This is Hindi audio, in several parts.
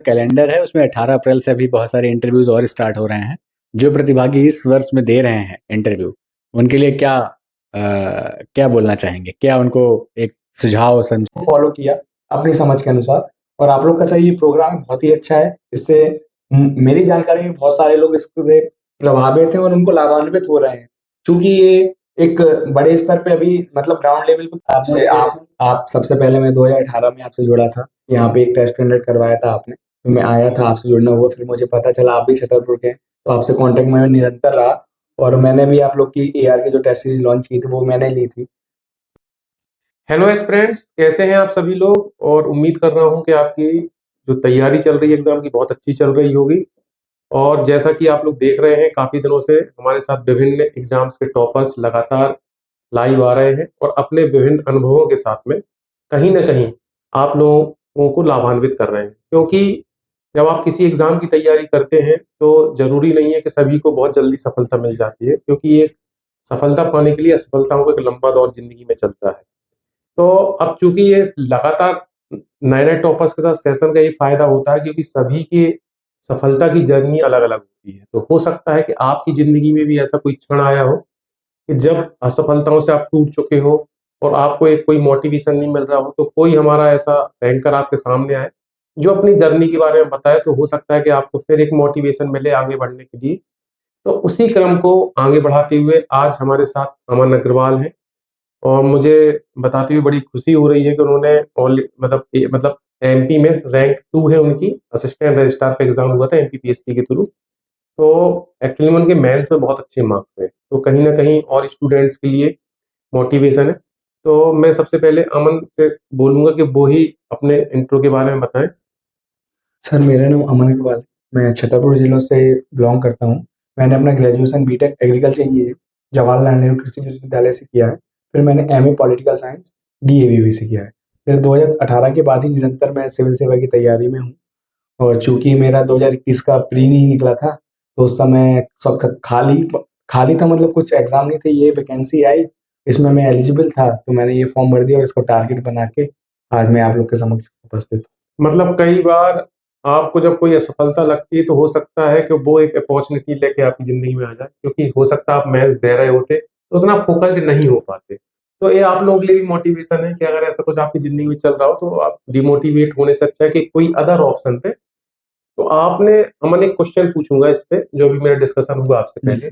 कैलेंडर है उसमें 18 अप्रैल से अभी बहुत सारे इंटरव्यूज और स्टार्ट हो रहे हैं। जो प्रतिभागी इस वर्ष में दे रहे हैं इंटरव्यू, उनके लिए क्या बोलना चाहेंगे? क्या उनको एक सुझाव फॉलो किया अपनी समझ के अनुसार, और आप लोग का सही ये प्रोग्राम बहुत ही अच्छा है। इससे मेरी जानकारी में बहुत सारे लोग इससे प्रभावित हैं और उनको लाभान्वित हो रहे हैं, क्योंकि ये एक बड़े स्तर पे अभी मतलब ग्राउंड लेवल पे आपसे आप सबसे पहले मैं 2018 में आपसे जुड़ा था। यहाँ पे एक टेस्ट कंडक्ट करवाया था आपने, तो मैं आया था, आपसे जुड़ना हुआ, फिर मुझे पता चला आप भी छतरपुर के हैं, तो आपसे कांटेक्ट में निरंतर रहा, और मैंने भी आप लोग की एआर की जो टेस्ट सीरीज लॉन्च की थी वो मैंने ली थी। हेलो फ्रेंड्स, कैसे हैं आप सभी लोग? और उम्मीद कर रहा हूं कि आपकी जो तैयारी चल रही है एग्जाम की बहुत अच्छी चल रही होगी। और जैसा कि आप लोग देख रहे हैं, काफी दिनों से हमारे साथ विभिन्न एग्जाम्स के टॉपर्स लगातार लाइव आ रहे हैं और अपने विभिन्न अनुभवों के साथ में कहीं ना कहीं आप लोगों को लाभान्वित कर रहे हैं। क्योंकि जब आप किसी एग्जाम की तैयारी करते हैं तो जरूरी नहीं है कि सभी को बहुत जल्दी सफलता मिल जाती है, क्योंकि ये सफलता पाने के लिए असफलताओं का एक लंबा दौर जिंदगी में चलता है। तो अब चूंकि ये लगातार नए नए टॉपर्स के साथ सेशन का ये फायदा होता है, क्योंकि सभी की सफलता की जर्नी अलग अलग होती है। तो हो सकता है कि आपकी जिंदगी में भी ऐसा कोई क्षण आया हो कि जब असफलताओं से आप टूट चुके हो और आपको एक कोई मोटिवेशन नहीं मिल रहा हो, तो कोई हमारा ऐसा रैंकर आपके सामने आए जो अपनी जर्नी के बारे में बताए, तो हो सकता है कि आपको फिर एक मोटिवेशन मिले आगे बढ़ने के लिए। तो उसी क्रम को आगे बढ़ाते हुए आज हमारे साथ अमन अग्रवाल हैं, और मुझे बताते हुए बड़ी खुशी हो रही है कि उन्होंने मतलब एमपी में रैंक 2 है उनकी, असिस्टेंट रजिस्ट्रार का एग्जाम हुआ था एमपीपीएससी के थ्रू। तो एक्चुअली में उनके मेंस में बहुत अच्छे मार्क्स हैं, तो कहीं ना कहीं और स्टूडेंट्स के लिए मोटिवेशन है। तो मैं सबसे पहले अमन से बोलूंगा कि वो ही अपने इंट्रो के बारे में बताएं। सर, मेरा नाम अमन अग्रवाल है, मैं छतरपुर जिले से बिलोंग करता हूँ। मैंने अपना graduation BTech agriculture engineering Jawaharlal Nehru कृषि विश्वविद्यालय से किया है। फिर मैंने एमए पॉलिटिकल साइंस डीएवीवी से किया है। फिर 2018 के बाद ही निरंतर मैं सिविल सेवा की तैयारी में हूँ, और चूंकि मेरा 2021 का प्री नहीं निकला था, तो उस समय सब खाली खाली था, मतलब कुछ एग्जाम नहीं थे, ये वैकेंसी आई, इसमें मैं एलिजिबल था, तो मैंने ये फॉर्म भर दिया और इसको टारगेट बना के आज मैं आप लोग के समक्ष उपस्थित हूँ। मतलब कई बार आपको जब कोई असफलता लगती है तो हो सकता है कि वो एक अपॉर्चुनिटी लेके आपकी जिंदगी में आ जाए, क्योंकि हो सकता है आप मेंस दे रहे होते तो उतना फोकस्ड नहीं हो पाते। तो ये आप लोगों के लिए भी मोटिवेशन है कि अगर ऐसा कुछ आपकी जिंदगी में चल रहा हो तो आप डिमोटिवेट होने से अच्छा है कि कोई अदर ऑप्शन पे। तो आपने, अमन एक क्वेश्चन पूछूंगा इस पे, जो भी मेरा डिस्कशन हुआ आपसे पहले,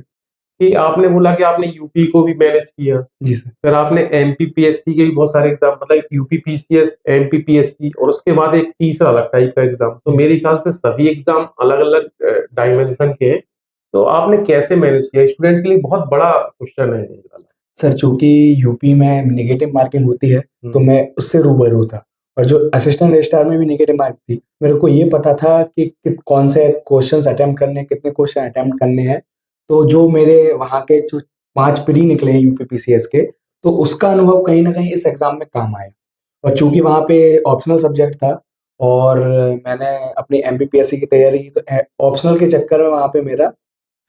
कि आपने बोला कि आपने यूपी को भी मैनेज किया, जी सर। फिर आपने एमपीपीएससी के भी बहुत सारे एग्जाम, मतलब यूपीपीसीएस, एमपीपीएससी, और उसके बाद एक तीसरा अलग टाइप का एग्जाम। तो मेरे ख्याल से सभी एग्जाम अलग अलग डायमेंशन के हैं। तो आपने कैसे मैनेज किया? स्टूडेंट्स के लिए बहुत बड़ा क्वेश्चन है ये वाला। सर, चूंकि यूपी में नेगेटिव मार्किंग होती है, तो मैं उससे रूबरू था, और जो असिस्टेंट रजिस्ट्रार में भी नेगेटिव मार्क थी, मेरे को ये पता था कि कौन से क्वेश्चंस अटेम्प्ट करने हैं, कितने क्वेश्चन अटेम्प्ट करने हैं। तो जो मेरे वहाँ के जो 5 प्री निकले हैं यूपीपीसीएस के, तो उसका अनुभव कहीं ना कहीं इस एग्जाम में काम आया। और चूंकि वहाँ पे ऑप्शनल सब्जेक्ट था, और मैंने अपनी एमपीपीएससी की तैयारी की, तो ऑप्शनल के चक्कर में वहाँ पे मेरा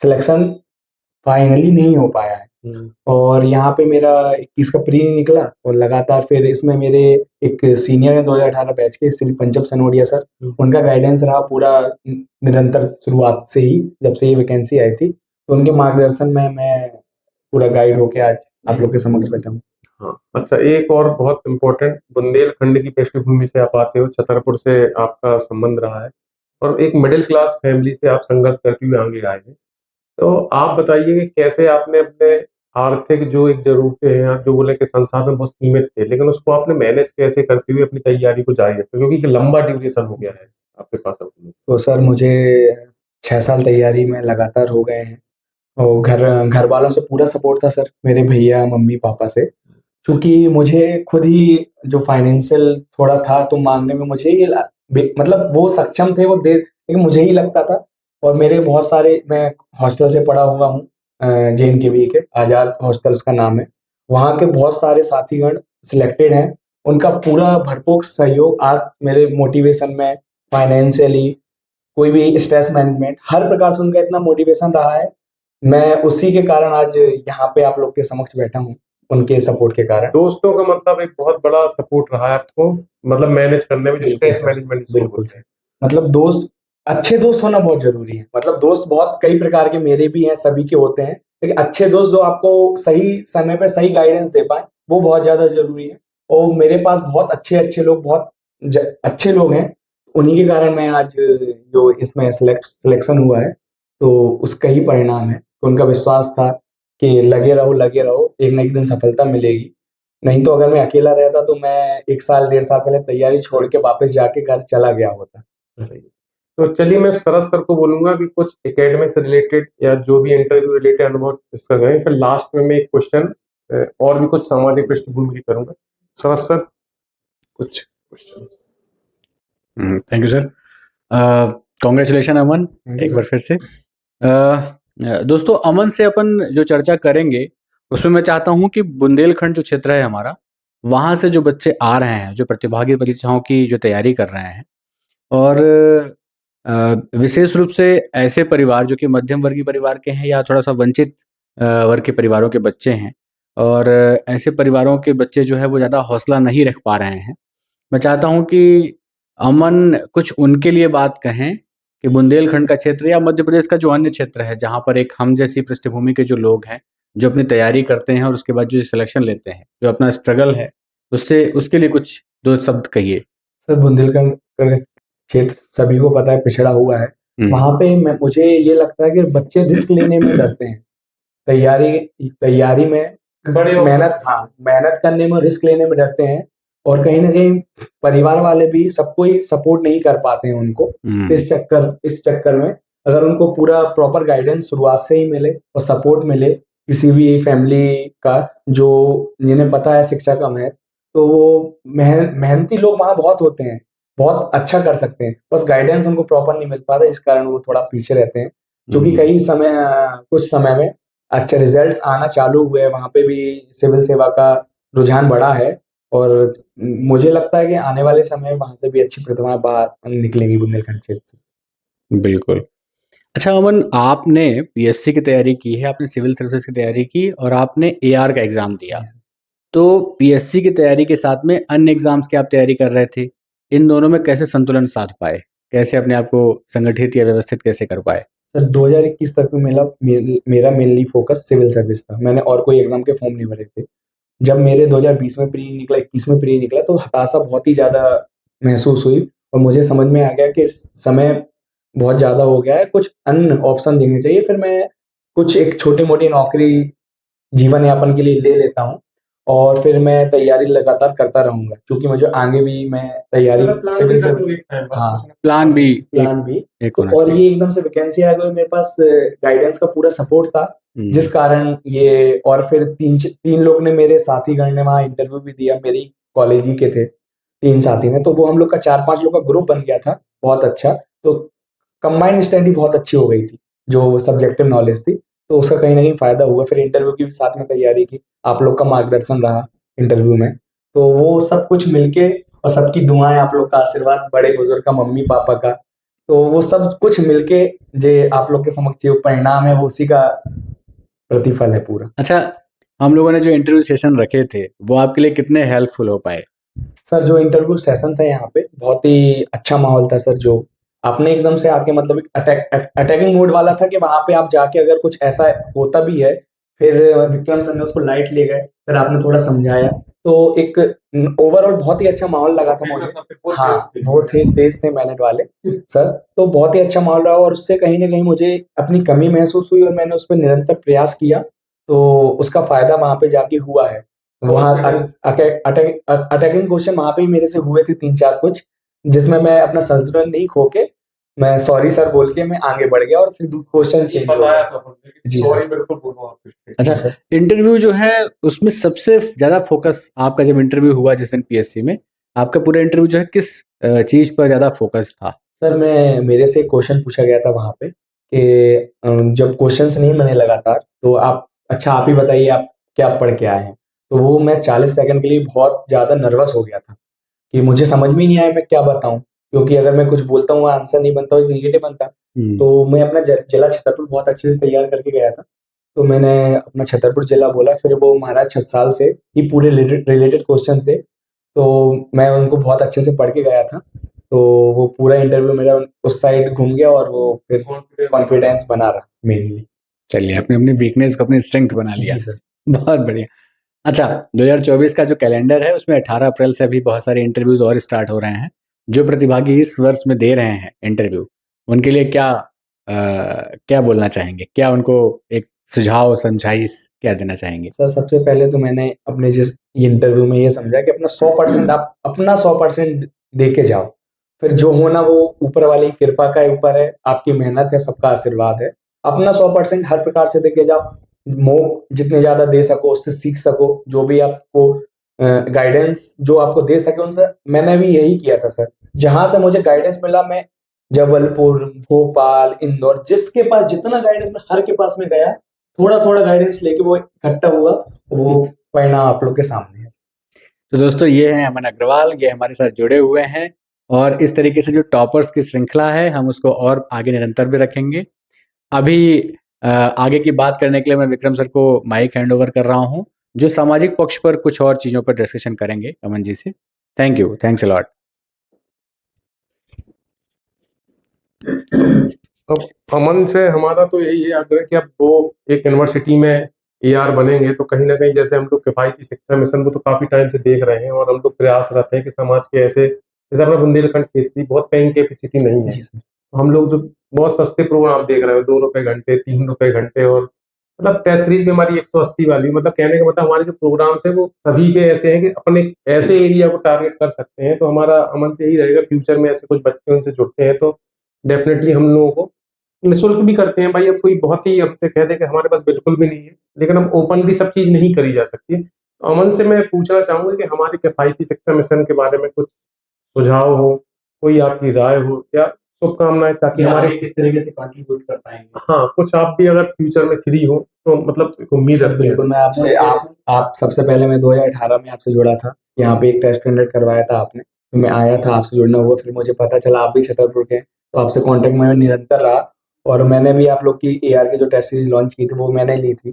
सिलेक्शन फाइनली नहीं हो पाया है। और यहाँ पे मेरा 21 का प्री निकला, और लगातार फिर इसमें मेरे एक सीनियर है 2018 बैच के, श्री पंचम सनोडिया सर, उनका गाइडेंस रहा पूरा निरंतर शुरुआत से ही, जब से ये वैकेंसी आई थी, तो उनके मार्गदर्शन में मैं पूरा गाइड होके आज आप लोग के समक्ष बैठा हूँ। हाँ, अच्छा, एक और बहुत इम्पोर्टेंट, बुंदेलखंड की पृष्ठभूमि से आप आते हो, छतरपुर से आपका संबंध रहा है, और एक मिडिल क्लास फैमिली से आप संघर्ष करते हुए आगे आए हैं। तो आप बताइए कि कैसे आपने अपने आर्थिक जो एक जरूरतें हैं, आप जो बोले कि संसाधन बहुत सीमित थे, लेकिन उसको आपने मैनेज कैसे करते हुए अपनी तैयारी को जारी रखा, क्योंकि एक लंबा ड्यूरेशन हो गया है आपके पास अभी। तो सर, मुझे 6 साल तैयारी में लगातार हो गए हैं, और घर वालों से पूरा सपोर्ट था सर, मेरे भैया मम्मी पापा से। क्योंकि मुझे खुद ही जो फाइनेंशियल थोड़ा था, तो मांगने में मुझे ही मतलब वो सक्षम थे, वो दे, लेकिन मुझे ही लगता था। और मेरे बहुत सारे, मैं हॉस्टल से पढ़ा हुआ हूँ, JNKV के आजाद हॉस्टल उसका नाम है, वहाँ के बहुत सारे साथीगण सिलेक्टेड हैं। उनका पूरा भरपूर सहयोग आज मेरे मोटिवेशन में, फाइनेंशियली, कोई भी स्ट्रेस मैनेजमेंट, हर प्रकार से उनका इतना मोटिवेशन रहा है मैं उसी के कारण आज यहाँ पे आप लोग के समक्ष बैठा हूँ, उनके सपोर्ट के कारण। दोस्तों का मतलब एक बहुत बड़ा सपोर्ट रहा है आपको, मतलब मैनेज करने में, जो बिल्कुल स्ट्रेस सर, मैनेजमेंट जिसको बिल्कुल बोलते सर। हैं। मतलब दोस्त, अच्छे दोस्त होना बहुत जरूरी है। मतलब दोस्त बहुत कई प्रकार के मेरे भी हैं, सभी के होते हैं, लेकिन अच्छे दोस्त जो आपको सही समय पे सही गाइडेंस दे पाए, वो बहुत ज्यादा जरूरी है। और मेरे पास बहुत अच्छे अच्छे लोग, बहुत अच्छे लोग हैं। उन्हीं के कारण मैं आज जो इसमें सिलेक्शन हुआ है, तो उसका ही परिणाम है। उनका विश्वास था कि लगे रहो, एक ना एक दिन सफलता मिलेगी। नहीं तो अगर मैं अकेला रहता तो मैं 1 साल 1.5 साल पहले तैयारी छोड़ के वापस जाके घर चला गया होता। तो चलिए मैं शरद सर को बोलूंगा कि कुछ एकेडमिक से रिलेटेड या जो भी इंटरव्यू रिलेटेड अनुभव इसका करें, फिर लास्ट में मैं एक क्वेश्चन और भी कुछ सामाजिक पृष्ठभूमि की करूंगा। शरद सर, कुछ question. Thank you sir. Congratulation Aman, एक बार फिर से। दोस्तों, अमन से अपन जो चर्चा करेंगे उसमें मैं चाहता हूं कि बुंदेलखंड जो क्षेत्र है हमारा, वहां से जो बच्चे आ रहे हैं, जो प्रतिभागी परीक्षाओं की जो तैयारी कर रहे हैं, और विशेष रूप से ऐसे परिवार जो कि मध्यम वर्गीय परिवार के हैं या थोड़ा सा वंचित वर्ग के परिवारों के बच्चे हैं, और ऐसे परिवारों के बच्चे जो है वो ज़्यादा हौसला नहीं रख पा रहे हैं। मैं चाहता हूं कि अमन कुछ उनके लिए बात कहें कि बुंदेलखंड का क्षेत्र या मध्य प्रदेश का जो अन्य क्षेत्र है, जहां पर एक हम जैसी पृष्ठभूमि के जो लोग हैं, जो अपनी तैयारी करते हैं और उसके बाद जो सिलेक्शन लेते हैं, जो अपना स्ट्रगल है, उससे उसके लिए कुछ 2 शब्द कहिए। सर, बुंदेलखंड का क्षेत्र सभी को पता है, पिछड़ा हुआ है। वहां पे मुझे ये लगता है कि बच्चे रिस्क लेने में डरते हैं। तैयारी में मेहनत करने में, रिस्क लेने में डरते हैं। और कहीं ना कहीं परिवार वाले भी सबको ही सपोर्ट नहीं कर पाते हैं उनको। इस चक्कर में अगर उनको पूरा प्रॉपर गाइडेंस शुरुआत से ही मिले और सपोर्ट मिले किसी भी फैमिली का, जो जिन्हें पता है शिक्षा का महत्व, तो वो मेहनती लोग वहां बहुत होते हैं, बहुत अच्छा कर सकते हैं। बस गाइडेंस उनको प्रॉपर नहीं मिल पाता, इस कारण वो थोड़ा पीछे रहते हैं। क्योंकि कुछ समय में अच्छे रिजल्ट्स आना चालू हुए, वहां पे भी सिविल सेवा का रुझान बढ़ा है। और मुझे लगता है कि आने वाले समय में वहां से भी अच्छी प्रतिभाएं बाहर निकलेंगी बुंदेलखंड क्षेत्र से। बिल्कुल। अच्छा अमन, आपने पीएससी की तैयारी की है, आपने सिविल सर्विसेज की तैयारी की और आपने एआर का एग्जाम दिया। तो पीएससी की तैयारी के साथ में अन्य एग्जाम्स की आप तैयारी कर रहे थे, इन दोनों में कैसे संतुलन साध पाए? कैसे अपने आप को संगठित या व्यवस्थित कैसे कर पाए? सर, 2021 तक में मेरा मेनली फोकस सिविल सर्विस था। मैंने और कोई एग्जाम के फॉर्म नहीं भरे थे। जब मेरे 2020 में प्री निकला, 21 में प्री निकला, तो हताशा बहुत ही ज्यादा महसूस हुई। और मुझे समझ में आ गया कि समय बहुत ज्यादा हो गया है, कुछ अन्य ऑप्शन देने चाहिए। फिर मैं कुछ एक छोटी मोटी नौकरी जीवन यापन के लिए ले लेता हूँ, और फिर मैं तैयारी लगातार करता रहूंगा, क्योंकि मुझे आगे भी मैं तैयारी सिविल से, हाँ, प्लान भी एक तो होना और चाहिए। ये एकदम से वैकेंसी आ गई, मेरे पास गाइडेंस का पूरा सपोर्ट था, जिस कारण ये। और फिर तीन लोग ने, मेरे साथी गण ने वहाँ इंटरव्यू भी दिया, मेरी कॉलेज ही के थे 3 साथी ने। तो वो हम लोग का 4-5 लोग का ग्रुप बन गया था, बहुत अच्छा। तो कंबाइंड स्टडी बहुत अच्छी हो गई थी, जो सब्जेक्टिव नॉलेज थी, तो उसका कहीं ना कहीं फायदा हुआ। फिर इंटरव्यू की भी साथ में तैयारी की, आप लोग का मार्गदर्शन रहा इंटरव्यू में, तो वो सब कुछ मिलके, और सबकी दुआएं, आप लोग का आशीर्वाद, बड़े बुजुर्ग का, मम्मी पापा का, तो वो सब कुछ मिलके जे आप लोग के समक्ष जो परिणाम है, वो उसी का प्रतिफल है पूरा। अच्छा, हम लोगों ने जो इंटरव्यू सेशन रखे थे वो आपके लिए कितने हेल्पफुल हो पाए? सर, जो इंटरव्यू सेशन था यहाँ पे, बहुत ही अच्छा माहौल था सर। जो आपने एकदम से आके, मतलब अटैकिंग मोड वाला था, कि वहां पे आप जाके अगर कुछ ऐसा होता भी है, फिर विक्रम सर ने उसको लाइट ले गए, फिर आपने थोड़ा समझाया, तो एक ओवरऑल बहुत ही अच्छा माहौल लगा था मुझे। हाँ, वो तेज थे मैनेज वाले सर, तो बहुत ही अच्छा माहौल रहा। और उससे कहीं ना कहीं मुझे अपनी कमी महसूस हुई, और मैंने उस पर निरंतर प्रयास किया, तो उसका फायदा वहां पे जाके हुआ है। वहाँ अटैकिंग क्वेश्चन वहां पे ही मेरे से हुए थे 3-4 कुछ, जिसमें मैं अपना संतुलन नहीं खो के, मैं सॉरी सर बोल के मैं आगे बढ़ गया, और फिर क्वेश्चन चेंज हो गया। जी सर। अच्छा, इंटरव्यू जो है उसमें सबसे ज्यादा फोकस आपका, जब इंटरव्यू हुआ जिस दिन पीएससी में, आपका पूरा इंटरव्यू जो है किस चीज पर ज्यादा फोकस था? सर, मेरे से क्वेश्चन पूछा गया था वहां पे कि जब क्वेश्चंस नहीं बने लगातार, तो आप ही बताइए, आप क्या पढ़ के आए हैं। तो वो मैं 40 सेकंड के लिए बहुत ज्यादा नर्वस हो गया था, कि मुझे समझ में नहीं आया मैं क्या बताऊं। क्योंकि अगर मैं कुछ बोलता हूँ आंसर नहीं बनता, एक नेगेटिव बनता, तो मैं अपना जिला छतरपुर बहुत अच्छे से तैयार करके गया था। तो मैंने अपना छतरपुर जिला बोला, फिर वो महाराज छत्रसाल से ही पूरे रिलेटेड क्वेश्चन थे, तो मैं उनको बहुत अच्छे से पढ़ के गया था। तो वो पूरा इंटरव्यू मेरा उस साइड घूम गया और वो फिर कॉन्फिडेंस बना रहा मेनली। चलिए, आपने अपनी वीकनेस को अपनी स्ट्रेंथ बना लिया। जी सर। बहुत बढ़िया। अच्छा, 2024 का जो कैलेंडर है उसमें 18 अप्रैल से अभी बहुत सारे इंटरव्यूज और स्टार्ट हो रहे हैं। जो प्रतिभागी इस वर्ष में दे रहे हैं इंटरव्यू, उनके लिए क्या बोलना चाहेंगे? क्या उनको एक सुझाव, समझाइश क्या देना चाहेंगे? सर सबसे पहले तो मैंने अपने जिस इंटरव्यू में ये समझा कि अपना 100% आप अपना 100% दे के जाओ, फिर जो होना वो ऊपर वाली कृपा का ऊपर है, आपकी मेहनत है, सबका आशीर्वाद है। अपना 100% हर प्रकार से दे के जाओ, जितने ज्यादा दे सको उससे सीख सको, जो भी आपको गाइडेंस जो आपको दे सके उनसे। मैंने भी यही किया था सर, जहां से मुझे गाइडेंस मिला मैं जबलपुर, भोपाल, इंदौर, जिसके पास जितना गाइडेंस मैं हर के पास में गया, थोड़ा थोड़ा गाइडेंस लेके वो इकट्ठा हुआ, वो परिणाम आप लोग के सामने है। तो दोस्तों, ये हैं अमन अग्रवाल, ये हमारे साथ जुड़े हुए हैं और इस तरीके से जो टॉपर्स की श्रृंखला है हम उसको और आगे निरंतर भी रखेंगे। अभी आगे की बात करने के लिए मैं विक्रम सर को माइक हैंड ओवर कर रहा हूँ, जो सामाजिक पक्ष पर कुछ और चीज़ों पर डिस्कशन करेंगे अमन जी से। Thank you, thanks a lot. अब अमन से हमारा तो यही है आग्रह कि अब वो एक यूनिवर्सिटी में एआर बनेंगे तो कहीं ना कहीं जैसे हम लोग किफायती शिक्षा मिशन को तो काफी टाइम से देख रहे हैं और हम लोग प्रयासरत हैं कि समाज के ऐसे, जैसे अपना बुंदेलखंड क्षेत्र की बहुत पेइंग कैपेसिटी नहीं है, जी सर। तो हम लोग जो बहुत सस्ते प्रोग्राम आप देख रहे हो, 2 रुपए घंटे, 3 रुपए घंटे, और मतलब टेस्ट सीरीज भी हमारी 180 वाली, मतलब कहने का मतलब हमारे जो प्रोग्राम्स है वो सभी के ऐसे हैं कि अपने ऐसे एरिया को टारगेट कर सकते हैं। तो हमारा अमन से यही रहेगा, फ्यूचर में ऐसे कुछ बच्चे उनसे जुड़ते हैं तो डेफिनेटली हम लोगों को निःशुल्क भी करते हैं। भाई अब कोई बहुत ही हमसे कह दे कि हमारे पास बिल्कुल भी नहीं है, लेकिन हम ओपनली सब चीज नहीं करी जा सकती। तो अमन से मैं पूछना चाहूंगा कि हमारे किफायती शिक्षा मिशन के बारे में कुछ सुझाव हो, कोई आपकी राय हो या शुभकामनाएं, ताकि हमारे किस तरीके से कंट्रीब्यूट कर पाएंगे। हाँ, कुछ आप भी अगर फ्यूचर में फ्री हो तो मतलब एक उम्मीद सर रखते हैं। बिल्कुल, मैं आपसे आप सबसे पहले मैं 2018 में आपसे जुड़ा था, यहाँ पे एक टेस्ट कंडक्ट करवाया था आपने, तो मैं आया था, आपसे जुड़ना हुआ, फिर मुझे पता चला आप भी छतरपुर के हैं, तो आपसे कांटेक्ट में निरंतर रहा और मैंने भी आप लोग की एआर की जो टेस्ट सीरीज लॉन्च की थी वो मैंने ली थी।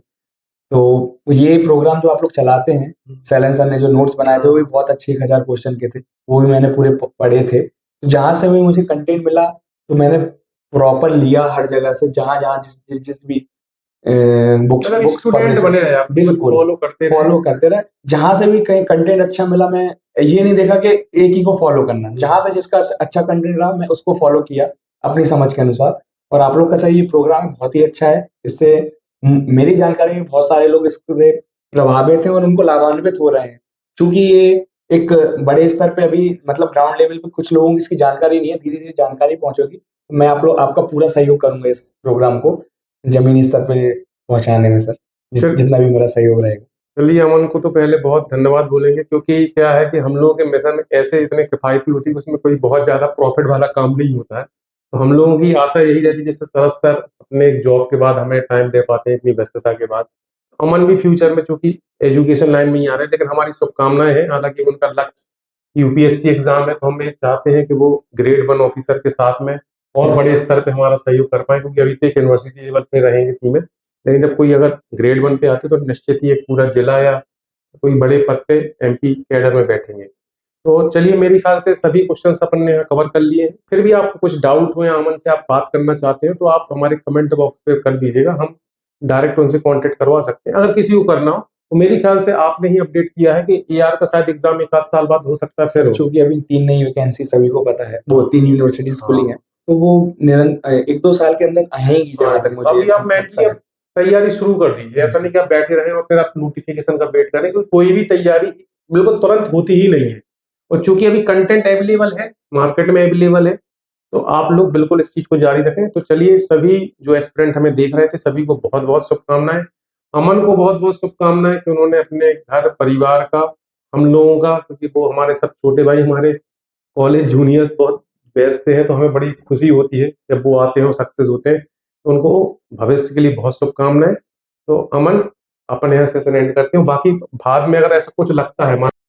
तो ये प्रोग्राम जो आप लोग चलाते हैं, सैलन सर ने जो नोट्स बनाए थे वो भी बहुत अच्छे 1000 क्वेश्चन के थे, वो भी मैंने पूरे पढ़े थे। तो जहाँ से भी मुझे कंटेंट मिला तो मैंने प्रॉपर लिया हर जगह से, जहाँ जहाँ जिस भी बुक्स मतलब बुक्स स्टूडेंट बने रहे आप, बिल्कुल फॉलो करते रहे। जहां से भी कहीं कंटेंट अच्छा मिला, मैं ये नहीं देखा कि एक ही को फॉलो करना, जहां से जिसका अच्छा कंटेंट रहा मैं उसको फॉलो किया अपनी समझ के अनुसार। और आप लोग का सही ये प्रोग्राम बहुत ही अच्छा है, इससे मेरी जानकारी में बहुत सारे लोग इससे प्रभावित हैं और उनको लाभान्वित हो रहे हैं, क्योंकि ये एक बड़े स्तर पे अभी मतलब ग्राउंड लेवल पे कुछ लोगों की इसकी जानकारी नहीं है, धीरे धीरे जानकारी पहुंचेगी। मैं आपका पूरा सहयोग करूंगा इस प्रोग्राम को जमीनी स्तर पे पहुंचाने में सर, जितना भी मेरा सहयोग रहेगा। चलिए, अमन को तो पहले बहुत धन्यवाद बोलेंगे, क्योंकि क्या है कि हम लोगों के मिशन ऐसे इतने किफायती होती है, उसमें कोई बहुत ज्यादा प्रॉफिट वाला काम नहीं होता है। तो हम लोगों की आशा यही रहती है, जैसे सरस सर अपने जॉब के बाद हमें टाइम दे पाते हैं इतनी व्यस्तता के बाद, अमन भी फ्यूचर में चूंकि एजुकेशन लाइन में ही आ रहे हैं, लेकिन हमारी शुभकामनाएं हैं। हालांकि उनका लक्ष्य यूपीएससी एग्जाम है, तो हम ये चाहते हैं कि वो ग्रेड 1 ऑफिसर के साथ में और बड़े स्तर पे हमारा सहयोग कर पाए, क्योंकि अभी तक यूनिवर्सिटी लेवल पे रहेंगे सीमित, लेकिन जब कोई अगर ग्रेड 1 पे आते तो निश्चित ही एक पूरा जिला या कोई बड़े पद पे एमपी कैडर में बैठेंगे। तो चलिए, मेरे ख्याल से सभी क्वेश्चंस अपन ने यहाँ कवर कर लिए हैं। फिर भी आपको कुछ डाउट हो या अमन से आप बात करना चाहते हैं तो आप हमारे कमेंट बॉक्स पे कर दीजिएगा, हम डायरेक्ट उनसे कांटेक्ट करवा सकते हैं। अगर किसी को करना हो तो मेरे ख्याल से आपने ही अपडेट किया है कि एआर का शायद एग्जाम 1 आध साल बाद हो सकता है फिर हो। चूंकि अभी 3 नई वैकेंसी सभी को पता है, वो 3 यूनिवर्सिटीज खुली हैं, तो वो 1-2 साल के अंदर आएंगी जहां तक मुझे अभी आप मेंटली तैयारी शुरू कर दीजिए, ऐसा नहीं कि आप बैठे रहें और फिर आप नोटिफिकेशन का वेट करें, क्योंकि कोई भी तैयारी बिल्कुल तुरंत होती ही नहीं है। और चूंकि अभी कंटेंट अवेलेबल है, मार्केट में अवेलेबल है, तो आप लोग बिल्कुल इस चीज को जारी रखें। तो चलिए, सभी जो एस्पिरेंट हमें देख रहे थे सभी को बहुत बहुत शुभकामनाएं। अमन को बहुत बहुत शुभकामनाएं कि उन्होंने अपने घर परिवार का, हम लोगों का, क्योंकि वो हमारे सब छोटे भाई, हमारे कॉलेज जूनियर्स बहुत बेचते हैं, तो हमें बड़ी खुशी होती है जब वो आते हैं और सक्सेस होते हैं। तो उनको भविष्य के लिए बहुत शुभकामनाएं। तो अमन, अपन यहाँ सेशन एंड करते हैं, बाकी बाद में अगर ऐसा कुछ लगता है